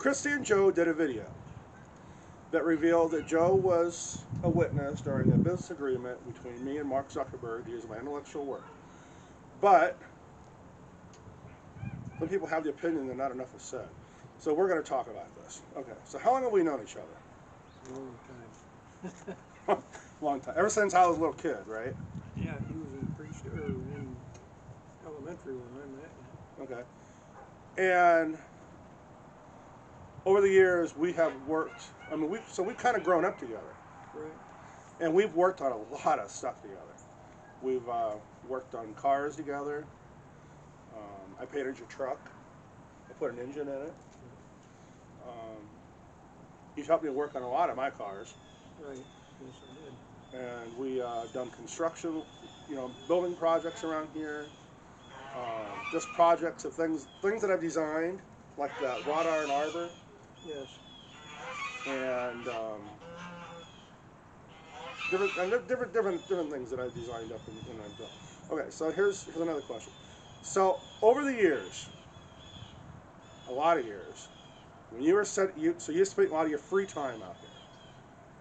Christy and Joe did a video that revealed that Joe was a witness during a business agreement between me and Mark Zuckerberg to use my intellectual work. But some people have the opinion that not enough is said. So we're going to talk about this. Okay, so how long have we known each other? A long time. Long time. Ever since I was a little kid, right? Yeah, he was in in elementary when I met him. Okay. And over the years, we have worked. I mean, we've kind of grown up together. Right. And we've worked on a lot of stuff together. We've worked on cars together. I painted your truck. I put an engine in it. You've helped me work on a lot of my cars. Right. Yes, I did. And we done construction, building projects around here. Just projects of things that I've designed, like the wrought iron arbor. Yes. And different things that I've designed up and I've built. Okay, so here's another question. So over the years, a lot of years, when you were so you spent a lot of your free time out here.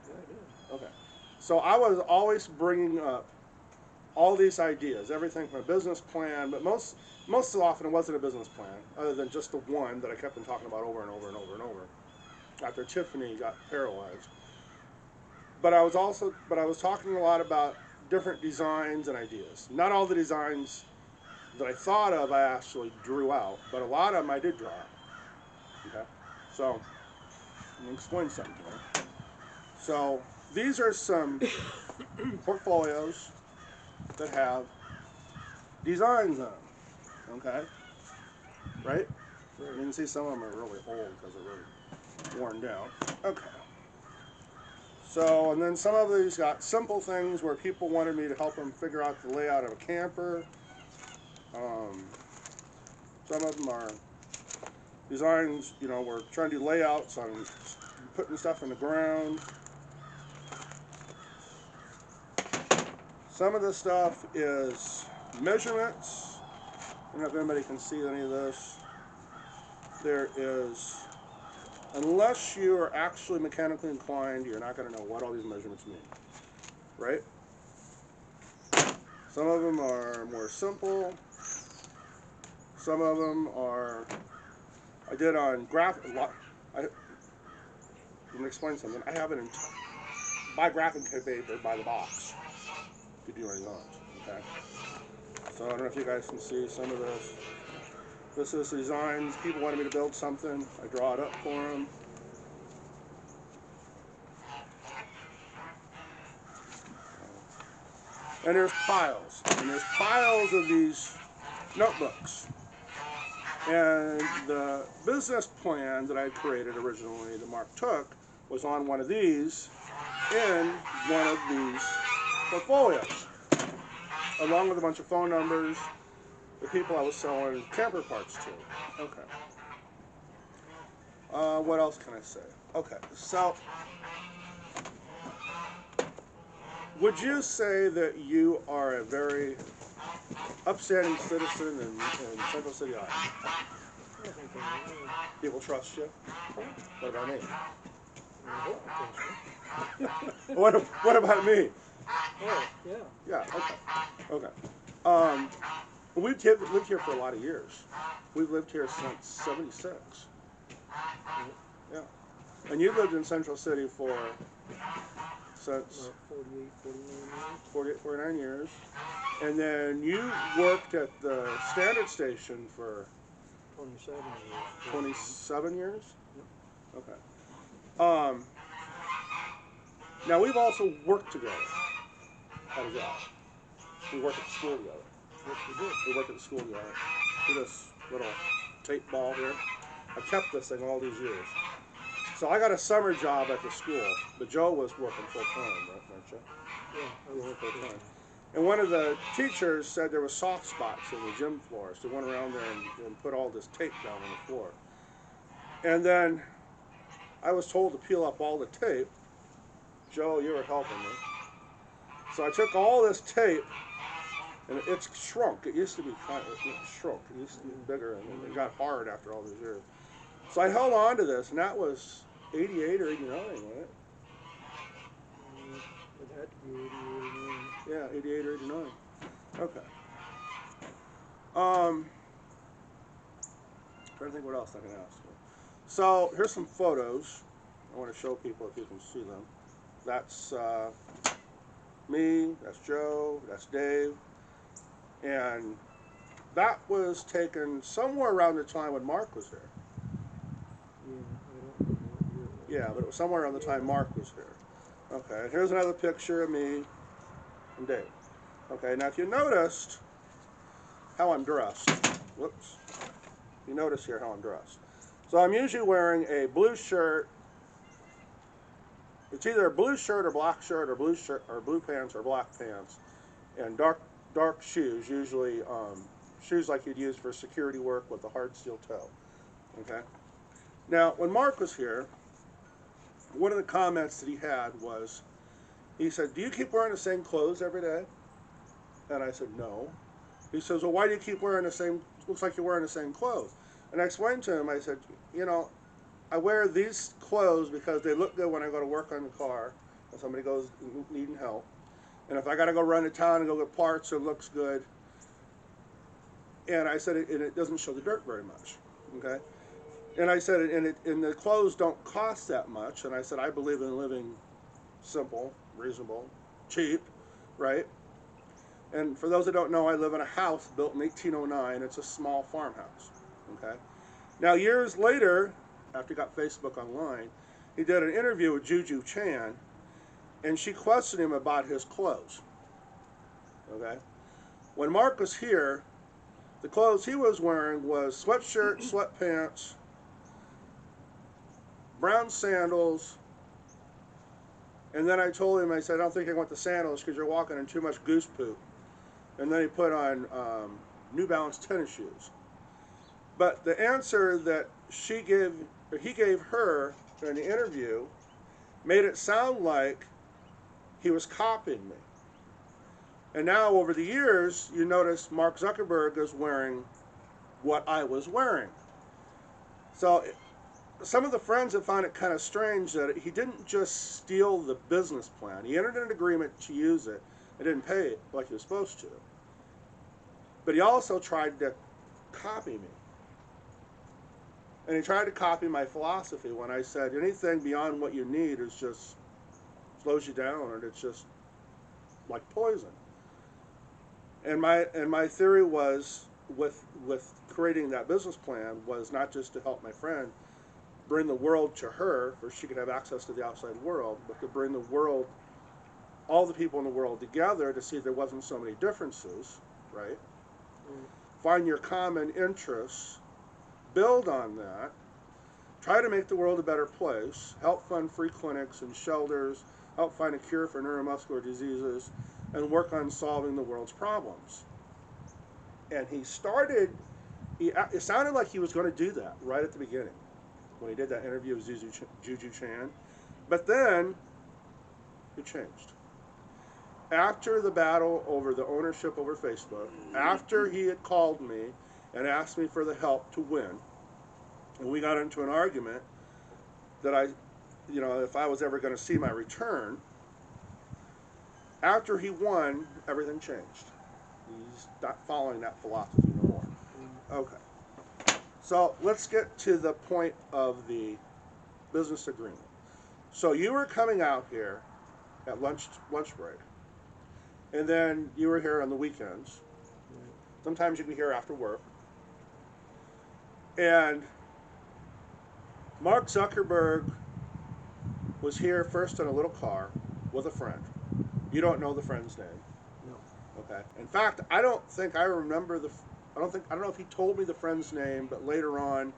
Yeah, I did. Okay, so I was always bringing up all these ideas, everything from a business plan, but most so often it wasn't a business plan, other than just the one that I kept on talking about over and over and over and over. After Tiffany got paralyzed. But I was talking a lot about different designs and ideas. Not all the designs that I thought of I actually drew out, but a lot of them I did draw out. Okay? So, let me explain something here. So, these are some portfolios that have designs on them. Okay? Right? You can see some of them are really old because they're really worn down. Okay. So, and then some of these got simple things where people wanted me to help them figure out the layout of a camper. Some of them are designs, we're trying to do layouts on putting stuff in the ground. Some of this stuff is measurements. I don't know if anybody can see any of this. There is, unless you are actually mechanically inclined, you're not going to know what all these measurements mean, right? Some of them are more simple. Some of them are, I did on graphic, I'm going to explain something. I have an buy graphic paper by the box to do my designs, okay? So I don't know if you guys can see some of this. This is designs. People wanted me to build something. I draw it up for them. And there's piles. And there's piles of these notebooks. And the business plan that I created originally that Mark took was on one of these in one of these portfolios, along with a bunch of phone numbers, the people I was selling camper parts to. Okay. What else can I say? Okay, so would you say that you are a very upstanding citizen in Central City, Iowa? I think I know. People trust you? What about me? I hope I trust you. What about me? Oh, yeah. Yeah, okay. We've lived here for a lot of years. We've lived here since '76. Yeah. And you've lived in Central City since 49 years. And then you worked at the Standard Station for 27 years. 27 years? Yep. Okay. Now we've also worked together at a job. We worked at the school together. Yes, we did. We worked at the school together. See this little tape ball here? I kept this thing all these years. So I got a summer job at the school, but Joe was working full time, weren't you? Yeah, I was full time. And one of the teachers said there were soft spots in the gym floor, so went around there and put all this tape down on the floor. And then I was told to peel up all the tape. Joe, you were helping me. So I took all this tape, and it's shrunk. It used to be shrunk. It used to be bigger, and it got hard after all these years. So I held on to this, and that was 88 or 89, wasn't it? It had to be 88 Yeah, 88 or 89. Okay. Trying to think what else I can ask you. So here's some photos. I want to show people if you can see them. That's me, that's Joe, that's Dave, and that was taken somewhere around the time when Mark was here. Yeah, I don't remember what year it was. Yeah, but it was somewhere around the time Mark was here. Okay, here's another picture of me and Dave. Okay, now if you noticed how I'm dressed, whoops, you notice here how I'm dressed. So I'm usually wearing a blue shirt. It's either a blue shirt or black shirt or blue shirt or blue pants or black pants, and dark shoes, usually shoes like you'd use for security work with a hard steel toe. Okay. Now when Mark was here, one of the comments that he had was, he said, "Do you keep wearing the same clothes every day?" And I said, "No." He says, "Well, why do you keep wearing the same? Looks like you're wearing the same clothes." And I explained to him. I said, "You know, I wear these clothes because they look good when I go to work on the car, when somebody goes needing help. And if I got to go run to town and go get parts, it looks good." And I said, and it doesn't show the dirt very much. Okay. And I said, and the clothes don't cost that much. And I said, I believe in living simple, reasonable, cheap, right? And for those that don't know, I live in a house built in 1809. It's a small farmhouse. Okay. Now, years later, after he got Facebook online, he did an interview with Juju Chan, and she questioned him about his clothes. Okay. When Mark was here, the clothes he was wearing was sweatshirt, sweatpants, brown sandals, and then I told him, I said, I don't think I want the sandals because you're walking in too much goose poop. And then he put on New Balance tennis shoes. But the answer that he gave her in the interview made it sound like he was copying me. And now over the years, you notice Mark Zuckerberg is wearing what I was wearing. So some of the friends have found it kind of strange that he didn't just steal the business plan. He entered an agreement to use it and didn't pay it like he was supposed to. But he also tried to copy me. And he tried to copy my philosophy when I said anything beyond what you need is just slows you down, and it's just like poison. And my theory was with creating that business plan was not just to help my friend bring the world to her, so she could have access to the outside world, but to bring the world, all the people in the world together to see there wasn't so many differences, right? Find your common interests, build on that, try to make the world a better place, help fund free clinics and shelters, help find a cure for neuromuscular diseases, and work on solving the world's problems. And it sounded like he was going to do that right at the beginning when he did that interview with Juju Chan. But then it changed. After the battle over the ownership over Facebook, after he had called me and asked me for the help to win, and we got into an argument that if I was ever going to see my return, after he won, everything changed. He's not following that philosophy no more. Okay. So let's get to the point of the business agreement. So you were coming out here at lunch break, and then you were here on the weekends. Sometimes you'd be here after work. And Mark Zuckerberg was here first in a little car with a friend. You don't know the friend's name. No. Okay. In fact, I don't think I remember I don't know if he told me the friend's name, but later on,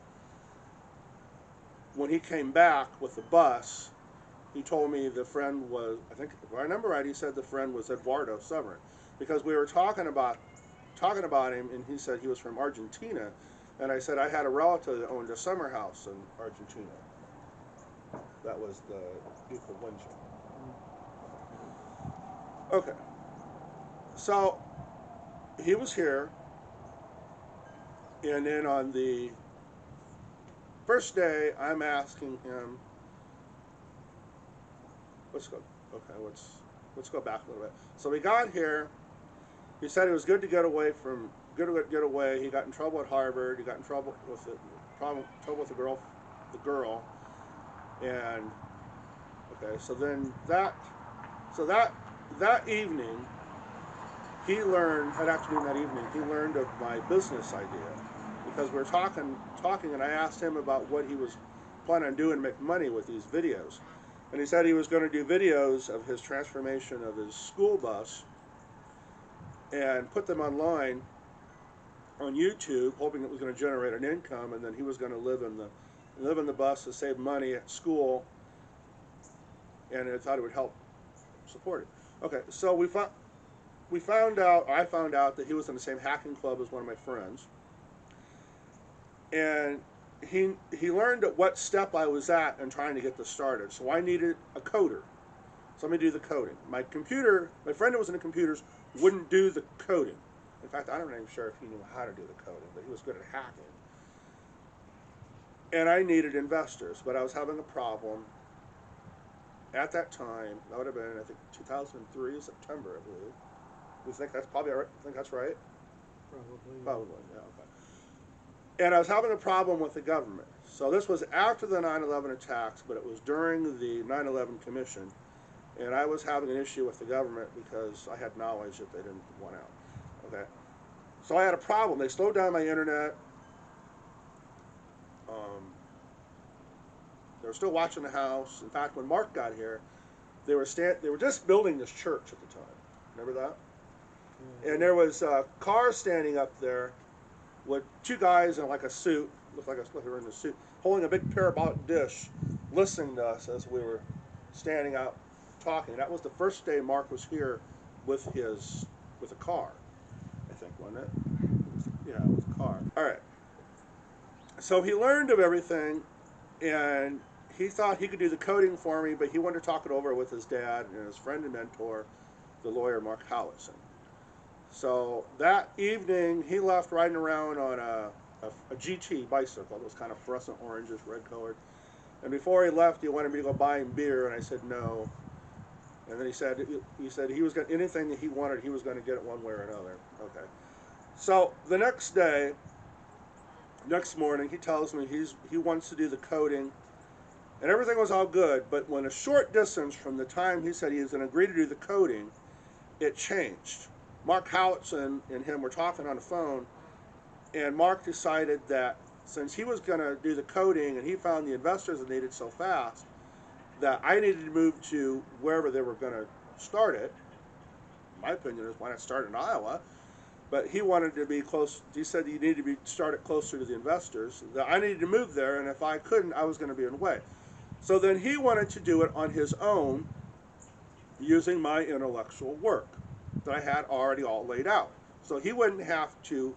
when he came back with the bus, he told me the friend was, I think, if I remember right, he said the friend was Eduardo Severin, because we were talking about him, and he said he was from Argentina, and I said I had a relative that owned a summer house in Argentina. That was the Duke of Windsor. Okay. So he was here, and then on the first day, I'm asking him, let's go, okay, let's go back a little bit. So we got here, he said it was good to get away from, good to get away. He got in trouble at Harvard, he got in trouble with the girl, and, okay, so then that evening, he learned, that afternoon, that evening, he learned of my business idea, because we were talking, and I asked him about what he was planning on doing to make money with these videos. And he said he was going to do videos of his transformation of his school bus and put them online on YouTube, hoping it was going to generate an income, and then he was going to live in the bus to save money at school, and I thought it would help support it. Okay, so I found out that he was in the same hacking club as one of my friends, and he learned at what step I was at in trying to get this started. So I needed a coder, somebody to do the coding. My friend who was into computers wouldn't do the coding. In fact, I'm not even sure if he knew how to do the coding, but he was good at hacking. And I needed investors, but I was having a problem. At that time, that would have been, I think, 2003, September, I believe. You think that's probably right? Think that's right? Probably. Probably, yeah, okay. And I was having a problem with the government. So this was after the 9/11 attacks, but it was during the 9/11 Commission. And I was having an issue with the government because I had knowledge that they didn't want out. Okay. So I had a problem. They slowed down my internet. They were still watching the house. In fact, when Mark got here, they were just building this church at the time. Remember that? Mm-hmm. And there was a car standing up there with two guys in like a suit, looked like they were in a suit, holding a big parabolic dish, listening to us as we were standing out talking. That was the first day Mark was here with a car, I think, wasn't it? Yeah, it was a car. All right. So he learned of everything, and he thought he could do the coding for me, but he wanted to talk it over with his dad and his friend and mentor, the lawyer Mark Howitson. So that evening, he left riding around on a GT bicycle. It was kind of fluorescent orangish, red colored. And before he left, he wanted me to go buy him beer, and I said no. And then he said he was going anything that he wanted, he was going to get it one way or another. Okay. So the next morning, he tells me he wants to do the coding, and everything was all good. But when a short distance from the time he said he was going to agree to do the coding, it changed. Mark Howitson and him were talking on the phone, and Mark decided that since he was going to do the coding and he found the investors that needed so fast, that I needed to move to wherever they were going to start it. My opinion is, why not start in Iowa? But he wanted to be close. He said you need to start it closer to the investors. That I needed to move there, and if I couldn't, I was going to be in the way. So then he wanted to do it on his own, using my intellectual work that I had already all laid out. So he wouldn't have to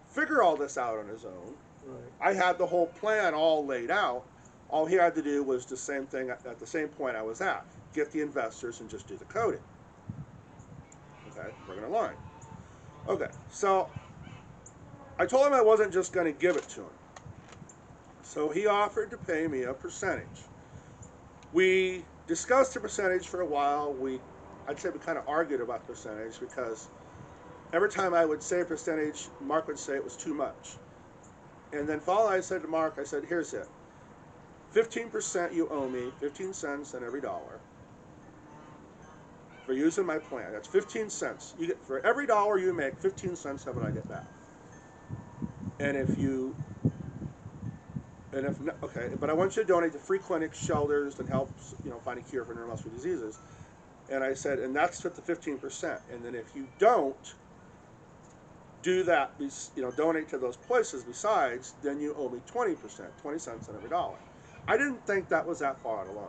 figure all this out on his own. Right. I had the whole plan all laid out. All he had to do was the same thing at the same point I was at. Get the investors and just do the coding. Okay, we're going to line. Okay, so I told him I wasn't just going to give it to him. So he offered to pay me a percentage. We discussed the percentage for a while. I'd say we kind of argued about the percentage because every time I would say a percentage, Mark would say it was too much. And then finally I said to Mark, I said, here's it. 15% you owe me, 15 cents on every dollar for using my plan. That's 15 cents. You get, for every dollar you make, 15 cents of it I get back. And okay, but I want you to donate to free clinics, shelters, that helps, find a cure for neuromuscular diseases. And I said, and that's at the 15%. And then if you don't do that, donate to those places besides, then you owe me 20%, 20 cents on every dollar. I didn't think that was that far out of line.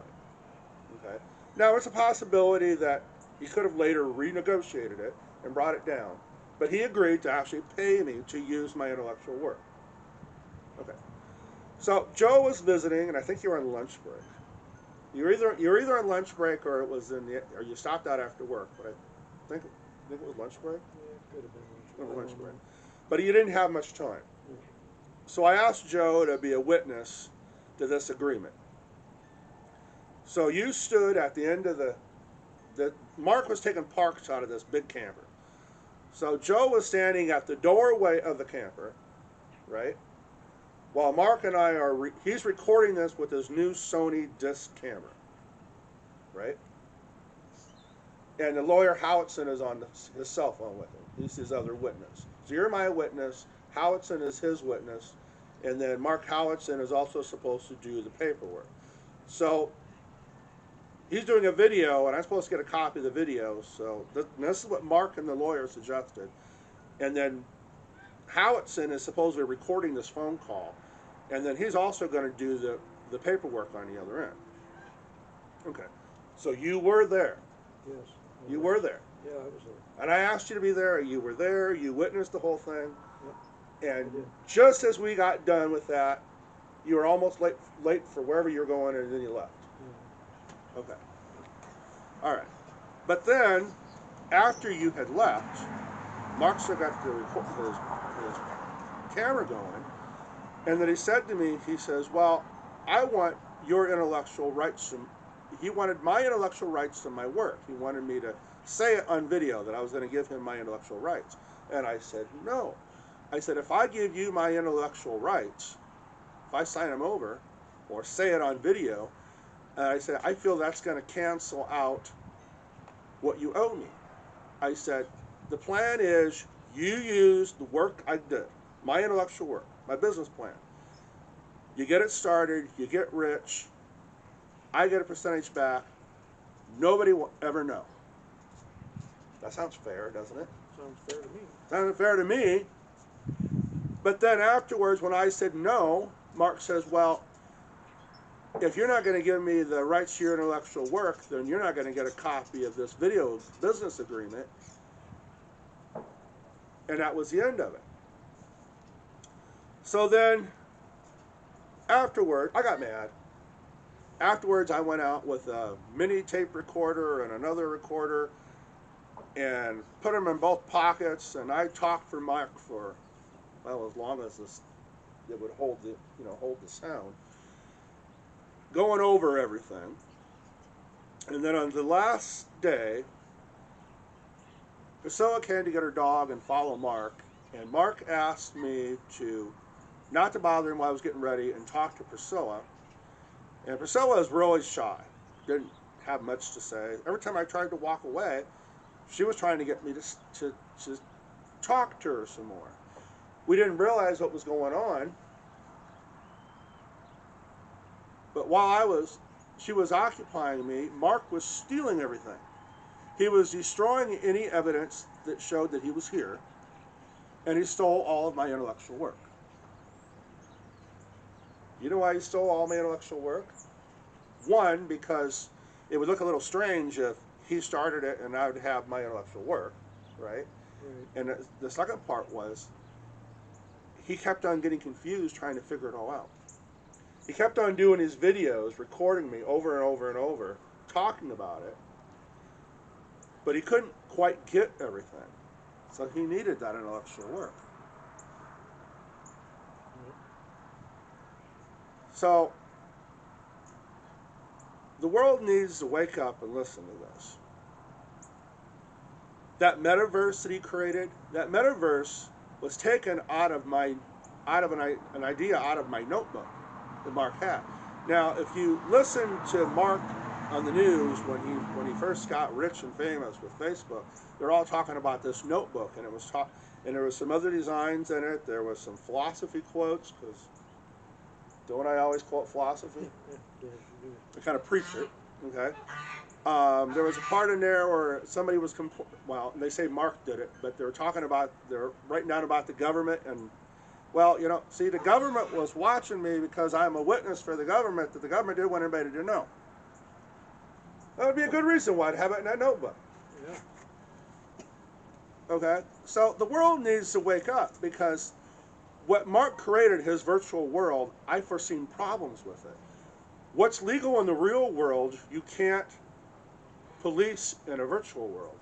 Okay. Now, it's a possibility that he could have later renegotiated it and brought it down. But he agreed to actually pay me to use my intellectual work. Okay. So Joe was visiting, and I think you were on lunch break. You're either on lunch break or or you stopped out after work. But I think it was lunch break. Yeah, it could have been lunch break. Lunch break. But you didn't have much time. So I asked Joe to be a witness to this agreement. So you stood at the end of the Mark was taking parks out of this big camper. So Joe was standing at the doorway of the camper, right? While Mark and I are, he's recording this with his new Sony disc camera, right? And the lawyer Howitson is on his cell phone with him. He's his other witness. So you're my witness. Howitson is his witness. And then Mark Howitson is also supposed to do the paperwork. So he's doing a video, and I'm supposed to get a copy of the video. So this is what Mark and the lawyer suggested. And then Howitson is supposedly recording this phone call. And then he's also going to do the paperwork on the other end. Okay. So you were there. Yes. You were there. Yeah, I was there. And I asked you to be there. You were there. You witnessed the whole thing. Yep. And just as we got done with that, you were almost late for wherever you were going, and then you left. Yeah. Okay. All right. But then, after you had left, Mark still got his camera going, and then he said to me, he says, well, I want your intellectual rights to, he wanted my intellectual rights to my work. He wanted me to say it on video that I was going to give him my intellectual rights. And I said, no. I said, if I give you my intellectual rights, if I sign them over or say it on video, I said, I feel that's going to cancel out what you owe me. I said, the plan is you use the work I did, my intellectual work, my business plan. You get it started, you get rich, I get a percentage back, nobody will ever know. That sounds fair, doesn't it? Sounds fair to me. Sounds fair to me. But then afterwards, when I said no, Mark says, well, if you're not going to give me the rights to your intellectual work, then you're not going to get a copy of this video business agreement. And that was the end of it. So then, afterward, I got mad. Afterwards, I went out with a mini tape recorder and another recorder and put them in both pockets, and I talked for Mark for, well, as long as it would hold the sound, going over everything. And then on the last day, Priscilla came to get her dog and follow Mark, and Mark asked me not to bother him while I was getting ready and talk to Priscilla. And Priscilla is really shy, didn't have much to say. Every time I tried to walk away, she was trying to get me to talk to her some more. We didn't realize what was going on, but while she was occupying me, Mark was stealing everything. He was destroying any evidence that showed that he was here, and he stole all of my intellectual work. You know why he stole all my intellectual work? One, because it would look a little strange if he started it and I would have my intellectual work, right? And the second part was, he kept on getting confused trying to figure it all out. He kept on doing his videos, recording me over and over and over, talking about it, but he couldn't quite get everything. So he needed that intellectual work. So the world needs to wake up and listen to this. That metaverse that he created, that metaverse was taken out of an idea out of my notebook that Mark had. Now, if you listen to Mark on the news when he first got rich and famous with Facebook, they're all talking about this notebook, and and there was some other designs in it. There was some philosophy quotes, because don't I always quote philosophy? I kind of preach it. Okay. There was a part in there where somebody was they say Mark did it, but they're writing down about the government, and see, the government was watching me because I'm a witness for the government that the government didn't want anybody to know. That would be a good reason why I'd have it in that notebook. Yeah. Okay? So the world needs to wake up, because what Mark created, his virtual world, I foreseen problems with it. What's legal in the real world, you can't police in a virtual world.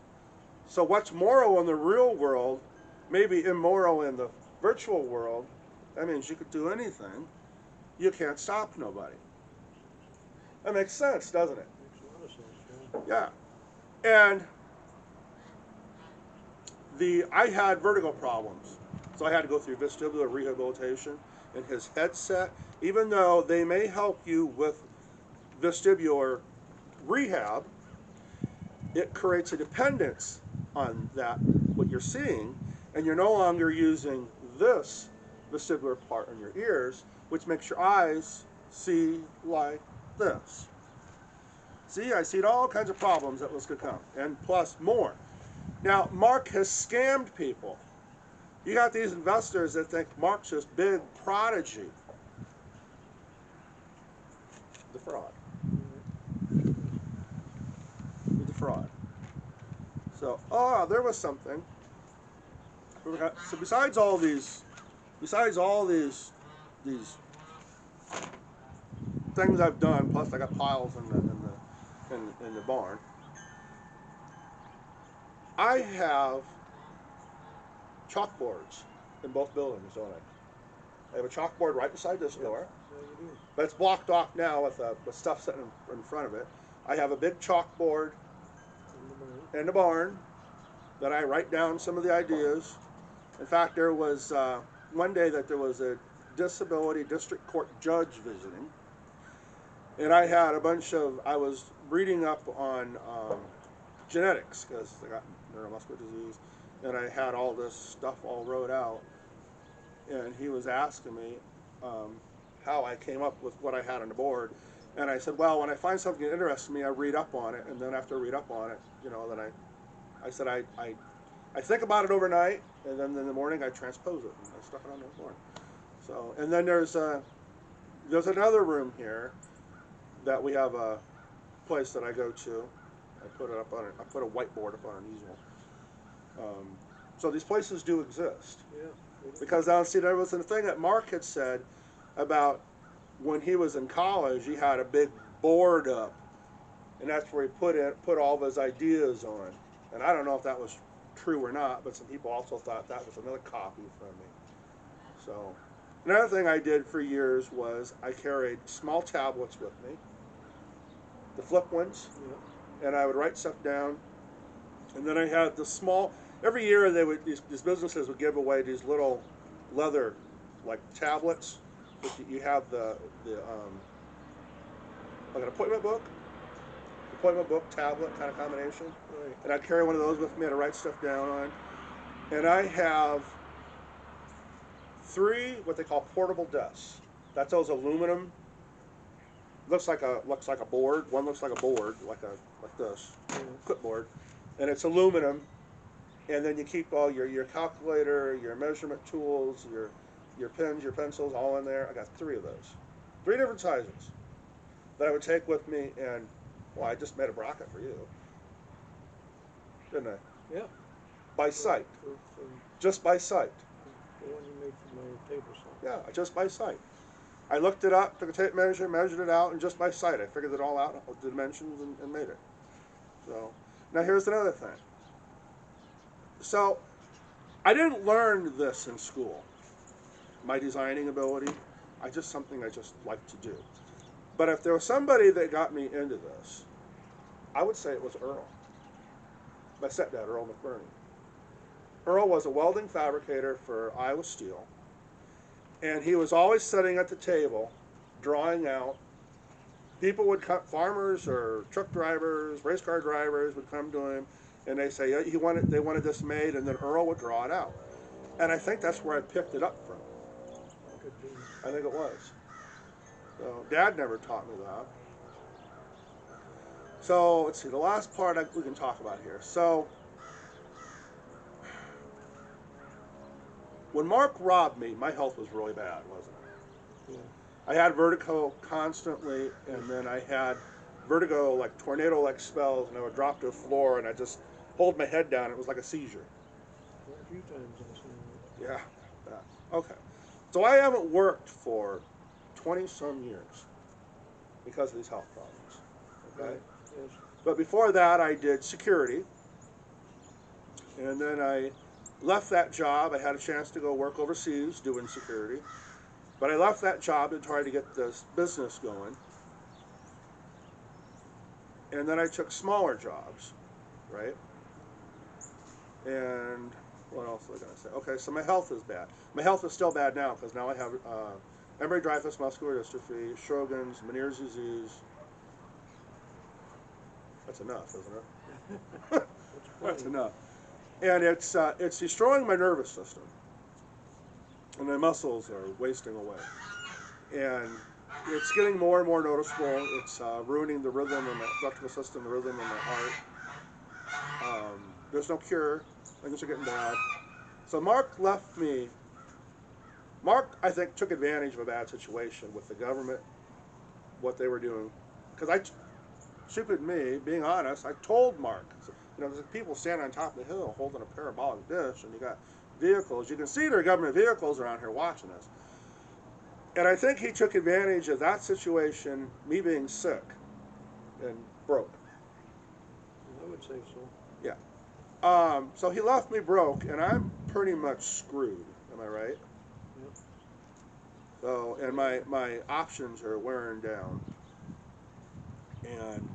So what's moral in the real world may be immoral in the virtual world, That means you could do anything. You can't stop nobody. That makes sense, doesn't it? Makes a lot of sense, yeah. Yeah. And I had vertigo problems, so I had to go through vestibular rehabilitation. And his headset, even though they may help you with vestibular rehab, it creates a dependence on that, what you're seeing, and you're no longer using this vestibular part in your ears, which makes your eyes see like this. See, I see all kinds of problems that was to come, and plus more. Now, Mark has scammed people. You got these investors that think Mark's this big prodigy. The fraud. The fraud. So, there was something. So besides all these things I've done, plus I got piles in the barn, I have chalkboards in both buildings, don't I? I have a chalkboard right beside this door, Yeah, you do. but it's blocked off now with stuff sitting in front of it. I have a big chalkboard in the barn that I write down some of the ideas. In fact, there was one day that there was a disability district court judge visiting, and I had I was reading up on genetics, because I got neuromuscular disease, and I had all this stuff all wrote out, and he was asking me how I came up with what I had on the board, and I said, well, when I find something that interests me, I read up on it, and then after I read up on it, then I said I think about it overnight, and then in the morning I transpose it, and I stuck it on the board. So, and then there's another room here that we have a place that I go to. I put a whiteboard up on an easel. So these places do exist. Yeah. Because now, see, there was a thing that Mark had said about when he was in college, he had a big board up, and that's where he put all of his ideas on. And I don't know if that was true or not, but some people also thought that was another copy from me. So, another thing I did for years was I carried small tablets with me, the flip ones, and I would write stuff down. And then I had the small. Every year these businesses would give away these little leather like tablets. You have like an appointment book tablet kind of combination. Right. And I'd carry one of those with me to write stuff down on. And I have 3 what they call portable desks. That's those aluminum. Looks like a board. One looks like a board, like this clipboard, and it's aluminum. And then you keep all your calculator, your measurement tools, your pens, your pencils, all in there. I got 3 of those, 3 different sizes that I would take with me. And well, I just made a bracket for you, didn't I? Yeah. By sight, For just by sight. the one you made for my table saw. Yeah, just by sight. I looked it up, took a tape measure, measured it out, and just by sight, I figured it all out, the dimensions, and made it. So, now here's another thing. So, I didn't learn this in school, my designing ability. Something I just like to do. But if there was somebody that got me into this, I would say it was Earl. My stepdad, Earl McBurney. Earl was a welding fabricator for Iowa Steel, and he was always sitting at the table, drawing out. People would come, farmers or truck drivers, race car drivers would come to him, and they say they wanted this made, and then Earl would draw it out. And I think that's where I picked it up from. Could be. I think it was. So Dad never taught me that. So let's see, the last part we can talk about here. So when Mark robbed me, my health was really bad, wasn't it? Yeah. I had vertigo constantly, and then I had vertigo, like tornado-like spells, and I would drop to the floor, and I just hold my head down. It was like a seizure. Quite a few times I've seen it. Yeah. Okay. So I haven't worked for 20-some years because of these health problems. Okay. Right. Yes. But before that, I did security, and then I left that job. I had a chance to go work overseas doing security, But I left that job to try to get this business going. And then I took smaller jobs, right? And what else was I going to say? Okay, so my health is bad. My health is still bad now because now I have Emery-Dreifuss muscular dystrophy, Sjogren's, Meniere's disease. That's enough, isn't it? That's enough. And it's destroying my nervous system. And my muscles are wasting away. And it's getting more and more noticeable. It's ruining the rhythm of my electrical system, the rhythm of my heart. There's no cure. Things are getting bad. So Mark left me. Mark, I think, took advantage of a bad situation with the government, what they were doing. Because stupid me, being honest, I told Mark, you know, there's people standing on top of the hill holding a parabolic dish, and you got vehicles. You can see there are government vehicles around here watching us. And I think he took advantage of that situation, me being sick and broke. I would say so. Yeah. So he left me broke, and I'm pretty much screwed. Am I right? Yep. So, and my options are wearing down. And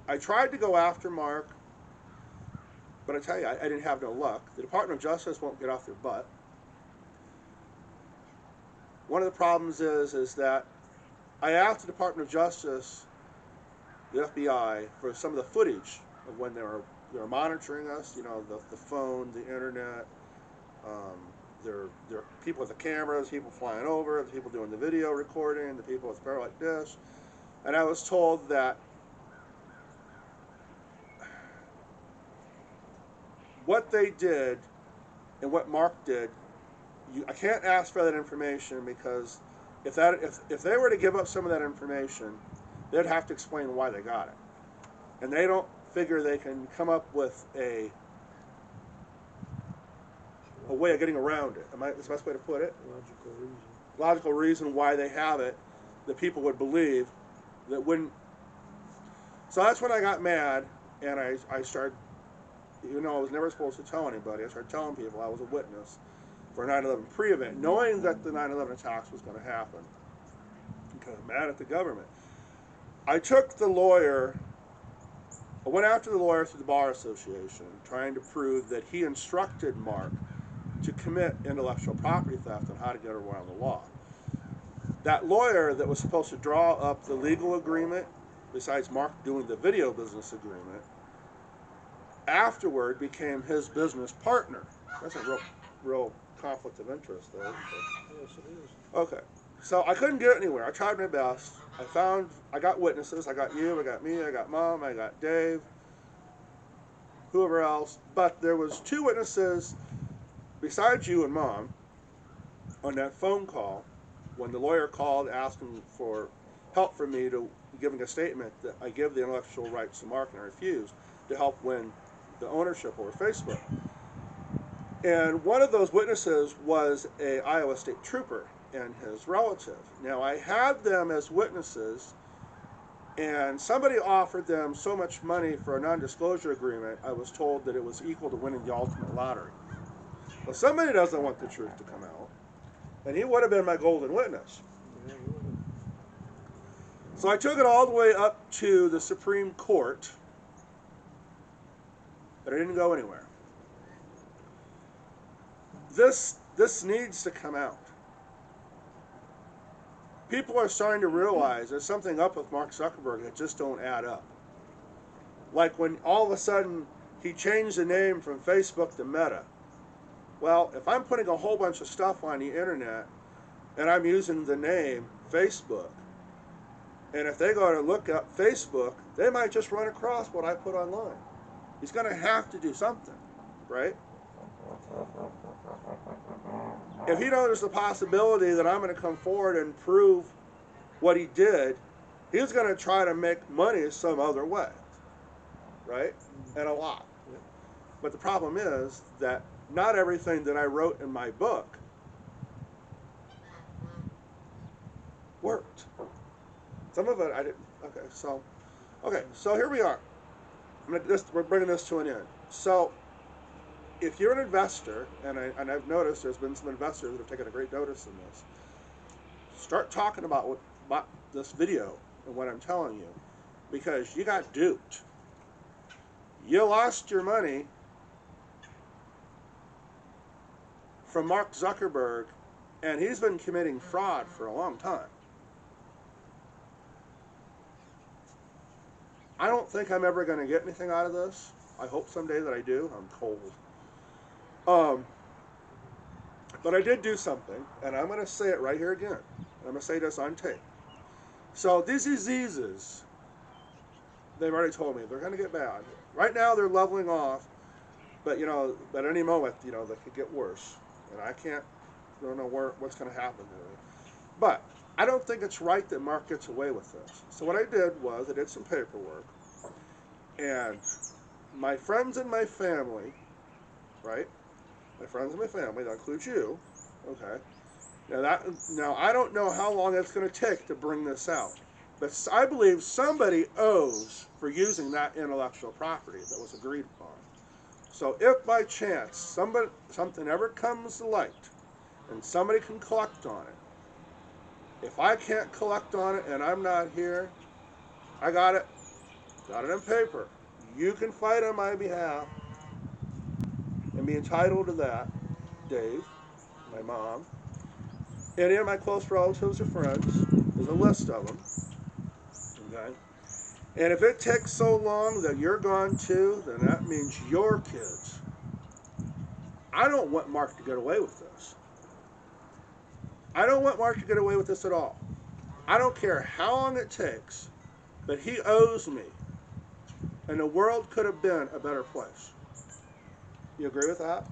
I tried to go after Mark, but I tell you, I didn't have no luck. The Department of Justice won't get off their butt. One of the problems is that I asked the Department of Justice, the FBI, for some of the footage of when they were monitoring us. You know, the phone, the internet. There are people with the cameras, people flying over, the people doing the video recording, the people with the parabolic dish. And I was told that what they did and what Mark did, I can't ask for that information because if they were to give up some of that information, they'd have to explain why they got it. And they don't figure they can come up with a way of getting around it. That's the best way to put it? Logical reason. Logical reason why they have it that people would believe that wouldn't. So that's when I got mad, and I started, even though I was never supposed to tell anybody, I started telling people I was a witness for a 9/11 pre-event, knowing that the 9/11 attacks was going to happen. Because I'm mad at the government. I went after the lawyer through the Bar Association, trying to prove that he instructed Mark to commit intellectual property theft and how to get around the law. That lawyer that was supposed to draw up the legal agreement, besides Mark doing the video business agreement, afterward became his business partner. That's a real conflict of interest, though. Yes, it is. Okay, so I couldn't get anywhere. I tried my best. I got witnesses. I got you, I got me, I got Mom, I got Dave, whoever else. But there was 2 witnesses besides you and Mom on that phone call when the lawyer called asking for help from me to giving a statement that I give the intellectual rights to Mark and I refused to help win the ownership over Facebook. And one of those witnesses was a Iowa State trooper and his relative. Now, I had them as witnesses, and somebody offered them so much money for a non-disclosure agreement, I was told that it was equal to winning the ultimate lottery. Well, somebody doesn't want the truth to come out, and he would have been my golden witness. Yeah, you would have. So I took it all the way up to the Supreme Court, but I didn't go anywhere. This needs to come out. People are starting to realize there's something up with Mark Zuckerberg that just don't add up. Like when all of a sudden he changed the name from Facebook to Meta. Well, if I'm putting a whole bunch of stuff on the internet and I'm using the name Facebook, and if they go to look up Facebook, they might just run across what I put online. He's going to have to do something, right? If he knows there's the possibility that I'm going to come forward and prove what he did, he's going to try to make money some other way, right? And a lot. Yep. But the problem is that not everything that I wrote in my book worked. Some of it I didn't. Okay, so here we are. We're bringing this to an end. So if you're an investor, and I've noticed there's been some investors that have taken a great notice in this, start talking about this video and what I'm telling you, because you got duped. You lost your money from Mark Zuckerberg, and he's been committing fraud for a long time. I don't think I'm ever going to get anything out of this. I hope someday that I do. I'm cold. But I did do something, and I'm going to say it right here again. I'm going to say this on tape. So these diseases, they've already told me, they're going to get bad. Right now they're leveling off, but at any moment, they could get worse. And I don't know what's going to happen to me. But I don't think it's right that Mark gets away with this. So what I did was I did some paperwork, and my friends and my family, right? My friends and my family, that includes you, okay? Now I don't know how long it's going to take to bring this out, but I believe somebody owes for using that intellectual property that was agreed upon. So if by chance something ever comes to light and somebody can collect on it, if I can't collect on it and I'm not here, I got it in paper. You can fight on my behalf and be entitled to that. Dave, my mom, any of my close relatives or friends, there's a list of them, okay? And if it takes so long that you're gone too, then that means your kids. I don't want Mark to get away with this. I don't want Mark to get away with this at all. I don't care how long it takes, but he owes me. And the world could have been a better place. You agree with that?